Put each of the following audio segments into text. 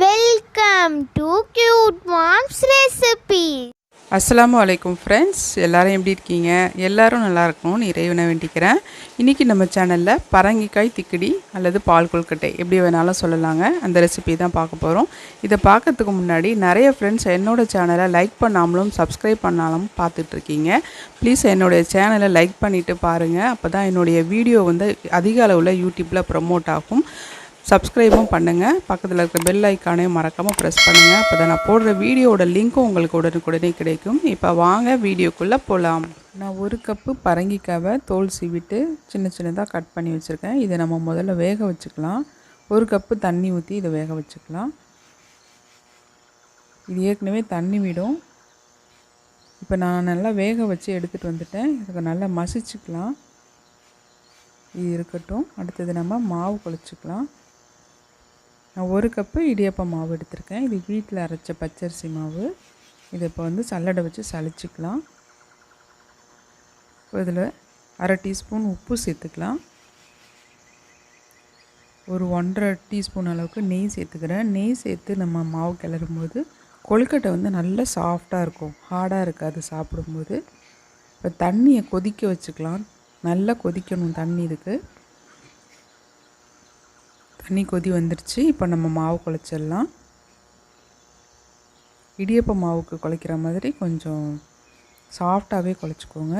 Welcome to Cute Mom's Recipe. அஸ்ஸலாமு அலைக்கும் friends, எல்லோரும் எப்படி இருக்கீங்க? எல்லோரும் நல்லா இருக்கணும்னு இறைவனை வேண்டிக்கிறேன். இன்றைக்கி நம்ம சேனலில் பரங்கிக்காய் திக்கடி அல்லது பால் கொழுக்கட்டை எப்படி வேணாலும் சொல்லலாங்க. அந்த ரெசிபி தான் பார்க்க போகிறோம். இதை பார்க்கறதுக்கு முன்னாடி நிறைய ஃப்ரெண்ட்ஸ் என்னோடய சேனலை லைக் பண்ணாமலும் சப்ஸ்கிரைப் பண்ணாலும் பார்த்துட்ருக்கீங்க. ப்ளீஸ் என்னுடைய சேனலை லைக் பண்ணிவிட்டு பாருங்கள். அப்போ தான் என்னுடைய வீடியோ வந்து அதிக அளவில் யூடியூப்பில் ப்ரமோட் ஆகும். சப்ஸ்கிரைபும் பண்ணுங்கள். பக்கத்தில் இருக்கிற பெல் ஐக்கானையும் மறக்காமல் ப்ரெஸ் பண்ணுங்கள். அப்போ தான் நான் போடுற வீடியோவோட லிங்க்கும் உங்களுக்கு உடனுக்குடனே கிடைக்கும். இப்போ வாங்க வீடியோக்குள்ளே போகலாம். நான் 1 கப்பு பரங்கிக்காவை தோல் சீவிட்டு சின்ன சின்னதாக கட் பண்ணி வச்சுருக்கேன். இதை நம்ம முதல்ல வேக வச்சுக்கலாம். 1 கப்பு தண்ணி ஊற்றி இதை வேக வச்சுக்கலாம். இது ஏற்கனவே தண்ணி விடும். இப்போ நான் நல்லா வேக வச்சு எடுத்துகிட்டு வந்துட்டேன். இதுக்கு நல்லா மசிச்சுக்கலாம். இது இருக்கட்டும். அடுத்தது நம்ம மாவு குழச்சிக்கலாம். நான் 1 கப்பு இடியாப்ப மாவு எடுத்திருக்கேன். இது வீட்டில் அரைச்ச பச்சரிசி மாவு. இதை இப்போ வந்து சல்லடை வச்சு சலிச்சிக்கலாம். இதில் 1/2 டீஸ்பூன் உப்பு சேர்த்துக்கலாம். ஒரு 1.5 டீஸ்பூன் அளவுக்கு நெய் சேர்த்துக்கிறேன். நெய் சேர்த்து நம்ம மாவு கிளறும் போது கொழுக்கட்டை வந்து நல்லா சாஃப்டாக இருக்கும், ஹார்டாக இருக்காது சாப்பிடும்போது. இப்போ தண்ணியை கொதிக்க வச்சுக்கலாம். நல்லா கொதிக்கணும் தண்ணி. இதுக்கு தண்ணி கொதி வந்துடுச்சு. இப்போ நம்ம மாவு குழச்சிடலாம். இடியப்ப மாவுக்கு குழைக்கிற மாதிரி கொஞ்சம் சாஃப்டாகவே குழச்சிக்கோங்க.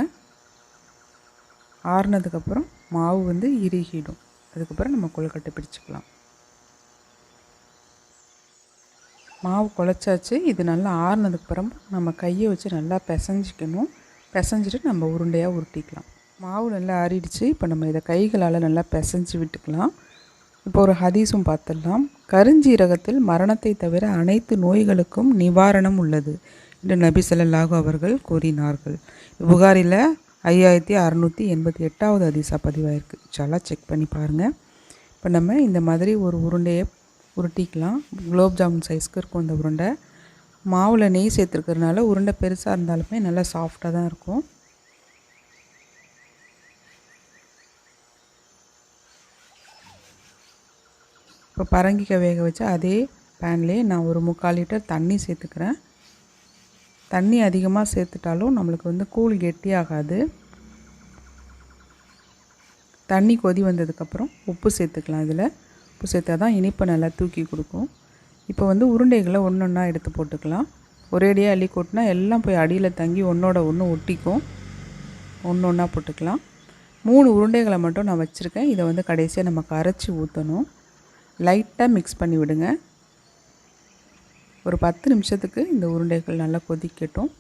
ஆறுனதுக்கப்புறம் மாவு வந்து இறுகிடும். அதுக்கப்புறம் நம்ம கொழுக்கட்டை பிடிச்சிக்கலாம். மாவு குழச்சாச்சு. இது நல்லா ஆறுனதுக்கப்புறம் நம்ம கையை வச்சு நல்லா பிசைஞ்சிக்கணும். பிசைஞ்சிட்டு நம்ம உருண்டையாக உருட்டிக்கலாம். மாவு நல்லா ஆறிடுச்சு. இப்போ நம்ம இதை கைகளால் நல்லா பிசைஞ்சு விட்டுக்கலாம். இப்போ ஒரு ஹதீஸும் பார்த்துடலாம். கருஞ்சீரகத்தில் மரணத்தை தவிர அனைத்து நோய்களுக்கும் நிவாரணம் உள்ளது என்று நபி ஸல்லல்லாஹு அவர்கள் கூறினார்கள். புகாரில் 5688வது ஹதீஸாக பதிவாயிருக்கு. இன்ஷாஅல்லாஹ் செக் பண்ணி பாருங்கள். இப்போ நம்ம இந்த மாதிரி ஒரு உருண்டையை உருட்டிக்கலாம். குலோப் ஜாமுன் சைஸ்க்கு இருக்கும் இந்த உருண்டை. மாவில் நெய் சேர்த்துருக்கிறதுனால உருண்டை பெருசாக இருந்தாலுமே நல்லா சாஃப்டாக தான் இருக்கும். இப்போ பரங்கிக்காய் வேக வச்சு அதே பேன்லேயே நான் ஒரு 3/4 லிட்டர் தண்ணி சேர்த்துக்கிறேன். தண்ணி அதிகமாக சேர்த்துட்டாலும் நம்மளுக்கு வந்து கூழ் கெட்டியாகாது. தண்ணி கொதி வந்ததுக்கப்புறம் உப்பு சேர்த்துக்கலாம். இதில் உப்பு சேர்த்தா தான் இனிப்பை நல்லா தூக்கி கொடுக்கும். இப்போ வந்து உருண்டைகளை ஒன்று ஒன்றா எடுத்து போட்டுக்கலாம். ஒரேடியாக அள்ளி கொட்டினா எல்லாம் போய் அடியில் தங்கி ஒன்றோட ஒன்று ஒட்டிக்கும். ஒன்று ஒன்றா போட்டுக்கலாம். 3 உருண்டைகளை மட்டும் நான் வச்சுருக்கேன். இதை வந்து கடைசியாக நம்ம கரைச்சி ஊற்றணும். லைட்டாக மிக்ஸ் பண்ணி விடுங்க. ஒரு 10 நிமிஷத்துக்கு இந்த உருண்டைகள் நல்லா கொதிக்கட்டும்.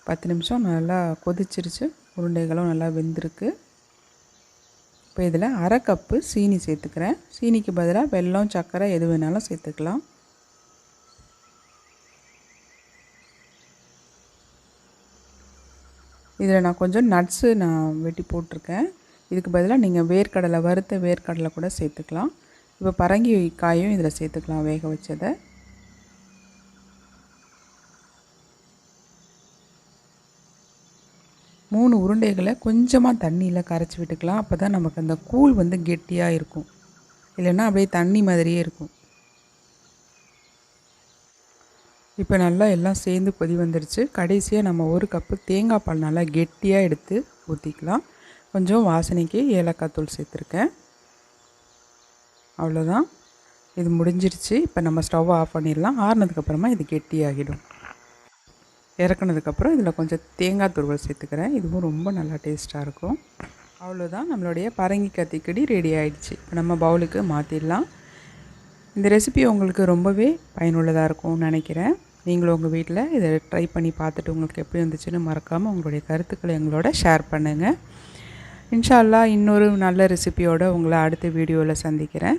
பத்து நிமிஷம் நல்லா கொதிச்சிருச்சு. உருண்டைகளும் நல்லா வெந்திருக்கு. இப்போ இதில் 1/2 கப்பு சீனி சேர்த்துக்கிறேன். சீனிக்கு பதிலாக வெல்லம், சர்க்கரை எது வேணாலும் சேர்த்துக்கலாம். இதில் நான் கொஞ்சம் நட்ஸு நான் வெட்டி போட்டிருக்கேன். இதுக்கு பதிலாக நீங்கள் வேர்க்கடலை, வறுத்த வேர்க்கடலை கூட சேர்த்துக்கலாம். இப்போ பரங்கிக்காயும் இதில் சேர்த்துக்கலாம், வேக வச்சதை. மூணு உருண்டைகளை கொஞ்சமாக தண்ணியில் கரைச்சி விட்டுக்கலாம். அப்போ தான் நமக்கு அந்த கூழ் வந்து கெட்டியாக இருக்கும். இல்லைன்னா அப்படியே தண்ணி மாதிரியே இருக்கும். இப்போ நல்லா எல்லாம் சேர்ந்து கொதி வந்துடுச்சு. கடைசியாக நம்ம 1 கப்பு தேங்காய் பால் நல்லா கெட்டியாக எடுத்து ஊற்றிக்கலாம். கொஞ்சம் வாசனைக்கு ஏலக்காய் தூள் சேர்த்துருக்கேன். அவ்வளோதான், இது முடிஞ்சிருச்சு. இப்போ நம்ம ஸ்டவ் ஆஃப் பண்ணிடலாம். ஆறுனதுக்கப்புறமா இது கெட்டியாகிடும். இறக்குனதுக்கப்புறம் இதில் கொஞ்சம் தேங்காய் துருவல் சேர்த்துக்கிறேன். இதுவும் ரொம்ப நல்லா டேஸ்ட்டாக இருக்கும். அவ்வளோதான், நம்மளுடைய பரங்கிக்காய் திக்கடி ரெடி ஆகிடுச்சு. இப்போ நம்ம பவுலுக்கு மாற்றிடலாம். இந்த ரெசிபி உங்களுக்கு ரொம்பவே பயனுள்ளதாக இருக்கும்னு நினைக்கிறேன். நீங்களும் உங்கள் வீட்டில் இதை ட்ரை பண்ணி பார்த்துட்டு உங்களுக்கு எப்படி இருந்துச்சுன்னு மறக்காமல் உங்களுடைய கருத்துக்களை எங்களோட ஷேர் பண்ணுங்கள். இன்ஷா அல்லாஹ் இன்னொரு நல்ல ரெசிபியோடு உங்களை அடுத்த வீடியோவில் சந்திக்கிறேன்.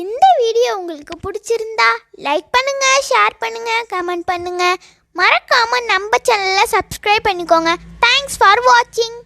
இந்த வீடியோ உங்களுக்கு பிடிச்சிருந்தா லைக் பண்ணுங்க, ஷேர் பண்ணுங்க, கமெண்ட் பண்ணுங்க. மறக்காம நம்ம சேனலை சப்ஸ்கிரைப் பண்ணிக்கோங்க. தேங்க்ஸ் ஃபார் வாட்சிங்.